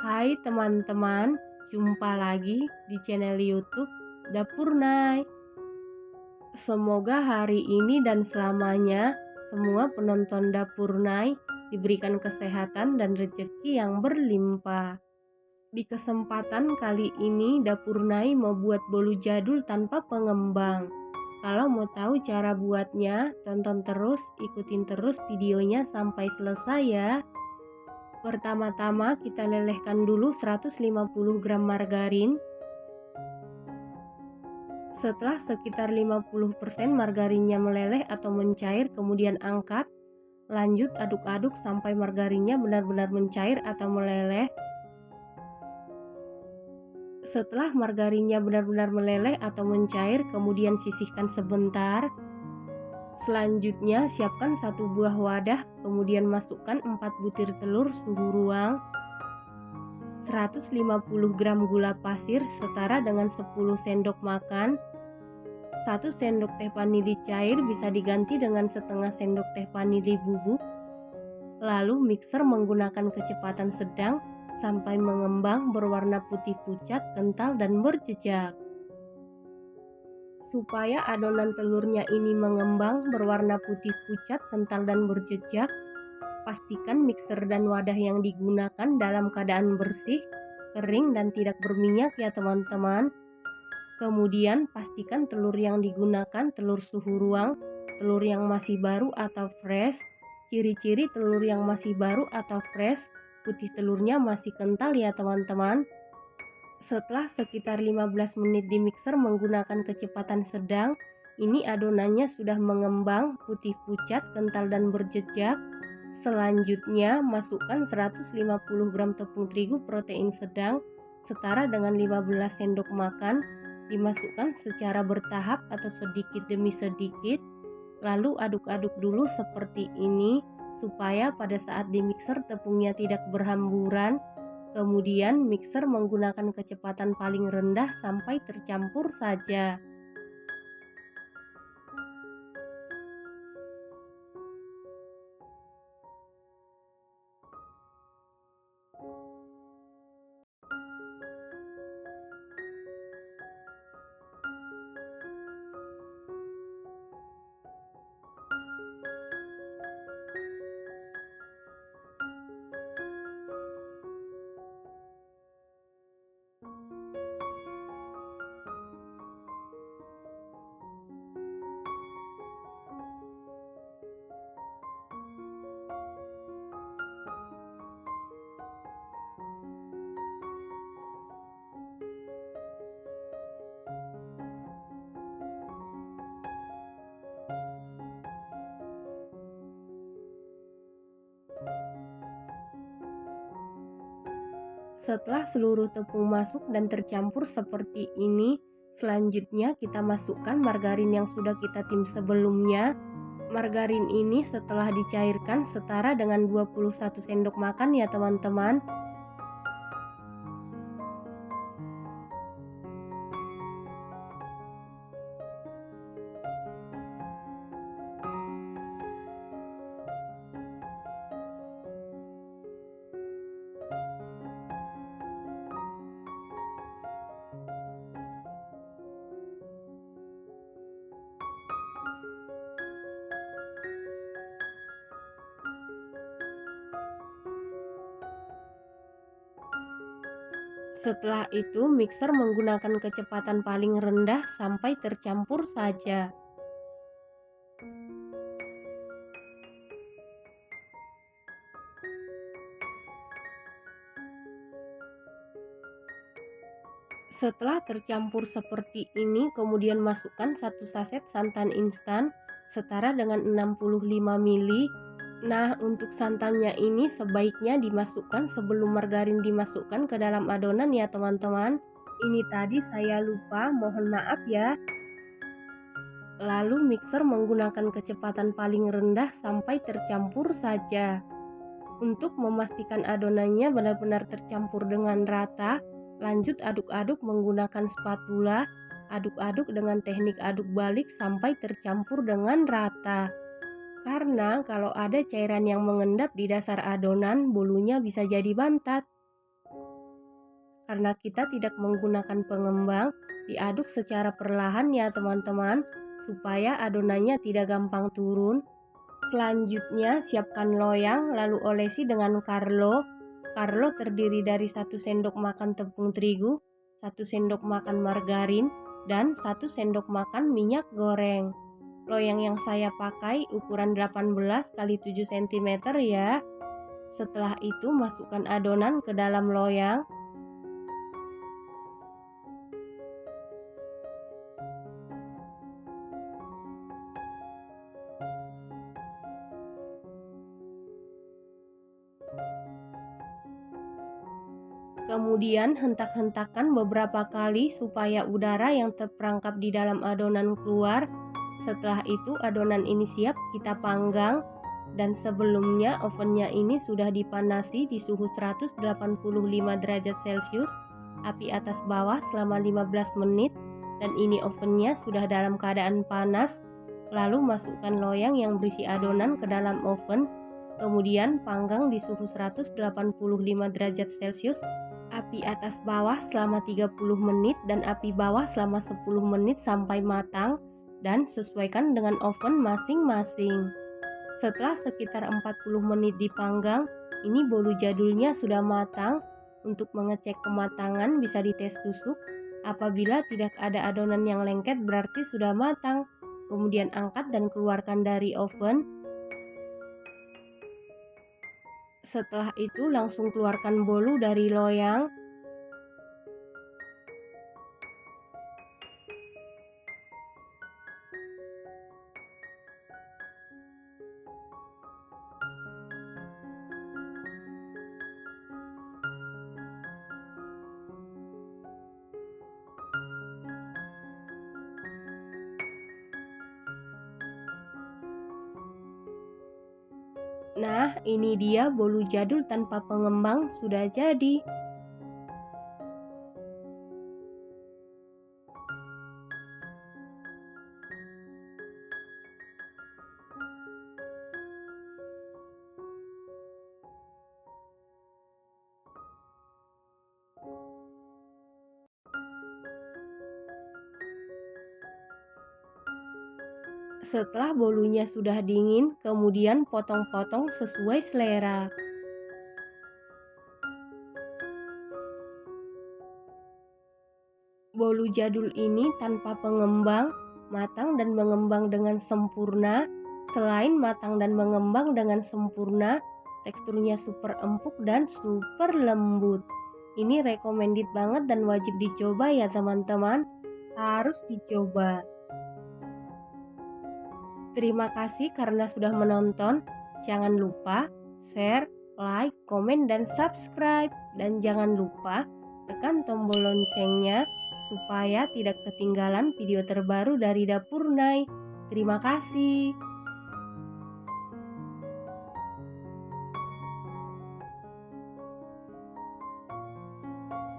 Hai teman-teman, jumpa lagi di channel YouTube Dapur Nay. Semoga hari ini dan selamanya semua penonton Dapur Nay diberikan kesehatan dan rezeki yang berlimpah. Di kesempatan kali ini Dapur Nay mau buat bolu jadul tanpa pengembang. Kalau mau tahu cara buatnya, tonton terus, ikutin terus videonya sampai selesai ya. Pertama-tama kita lelehkan dulu 150 gram margarin. Setelah sekitar 50% margarinnya meleleh atau mencair, kemudian angkat. Lanjut aduk-aduk sampai margarinnya benar-benar mencair atau meleleh. Setelah margarinnya benar-benar meleleh atau mencair, kemudian sisihkan sebentar. Selanjutnya siapkan satu buah wadah, kemudian masukkan 4 butir telur suhu ruang, 150 gram gula pasir setara dengan 10 sendok makan, 1 sendok teh vanili cair bisa diganti dengan setengah sendok teh vanili bubuk. Lalu mixer menggunakan kecepatan sedang sampai mengembang berwarna putih pucat, kental dan berjejak. Supaya adonan telurnya ini mengembang berwarna putih pucat, kental dan berjejak, pastikan mixer dan wadah yang digunakan dalam keadaan bersih, kering dan tidak berminyak ya teman-teman. Kemudian pastikan telur yang digunakan telur suhu ruang, telur yang masih baru atau fresh. Ciri-ciri telur yang masih baru atau fresh, putih telurnya masih kental ya teman-teman. Setelah sekitar 15 menit di mixer menggunakan kecepatan sedang, ini adonannya sudah mengembang, putih pucat, kental dan berjejak. Selanjutnya masukkan 150 gram tepung terigu protein sedang setara dengan 15 sendok makan. Dimasukkan secara bertahap atau sedikit demi sedikit. Lalu aduk-aduk dulu seperti ini supaya pada saat di mixer tepungnya tidak berhamburan. Kemudian mixer menggunakan kecepatan paling rendah sampai tercampur saja. Setelah seluruh tepung masuk dan tercampur seperti ini, selanjutnya kita masukkan margarin yang sudah kita tim sebelumnya. Margarin ini setelah dicairkan setara dengan 21 sendok makan ya teman-teman. Setelah itu mixer menggunakan kecepatan paling rendah sampai tercampur saja. Setelah tercampur seperti ini, kemudian masukkan 1 saset santan instan setara dengan 65 ml. Nah, untuk santannya ini sebaiknya dimasukkan sebelum margarin dimasukkan ke dalam adonan ya teman-teman. Ini tadi saya lupa, mohon maaf ya. Lalu mixer menggunakan kecepatan paling rendah sampai tercampur saja. Untuk memastikan adonannya benar-benar tercampur dengan rata, lanjut aduk-aduk menggunakan spatula. Aduk-aduk dengan teknik aduk balik sampai tercampur dengan rata. Karena kalau ada cairan yang mengendap di dasar adonan, bolunya bisa jadi bantat. Karena kita tidak menggunakan pengembang, diaduk secara perlahan ya teman-teman, supaya adonannya tidak gampang turun. Selanjutnya siapkan loyang lalu olesi dengan Carlo. Carlo terdiri dari 1 sendok makan tepung terigu, 1 sendok makan margarin, dan 1 sendok makan minyak goreng. Loyang yang saya pakai ukuran 18 x 7 cm ya. Setelah itu masukkan adonan ke dalam loyang. Kemudian hentak-hentakan beberapa kali supaya udara yang terperangkap di dalam adonan keluar. Setelah itu adonan ini siap kita panggang, dan sebelumnya ovennya ini sudah dipanasi di suhu 185 derajat Celcius, api atas bawah selama 15 menit, dan ini ovennya sudah dalam keadaan panas. Lalu masukkan loyang yang berisi adonan ke dalam oven, kemudian panggang di suhu 185 derajat Celcius, api atas bawah selama 30 menit dan api bawah selama 10 menit sampai matang, dan sesuaikan dengan oven masing-masing. Setelah sekitar 40 menit dipanggang, ini bolu jadulnya sudah matang. Untuk mengecek kematangan bisa dites tusuk. Apabila tidak ada adonan yang lengket berarti sudah matang. Kemudian angkat dan keluarkan dari oven. Setelah itu langsung keluarkan bolu dari loyang. Nah, ini dia bolu jadul tanpa pengembang sudah jadi. Setelah bolunya sudah dingin, kemudian potong-potong sesuai selera. Bolu jadul ini tanpa pengembang, matang dan mengembang dengan sempurna. Selain matang dan mengembang dengan sempurna, teksturnya super empuk dan super lembut. Ini recommended banget dan wajib dicoba ya teman-teman. Harus dicoba. Terima kasih karena sudah menonton. Jangan lupa share, like, komen, dan subscribe. Dan jangan lupa tekan tombol loncengnya supaya tidak ketinggalan video terbaru dari Dapur Nay. Terima kasih.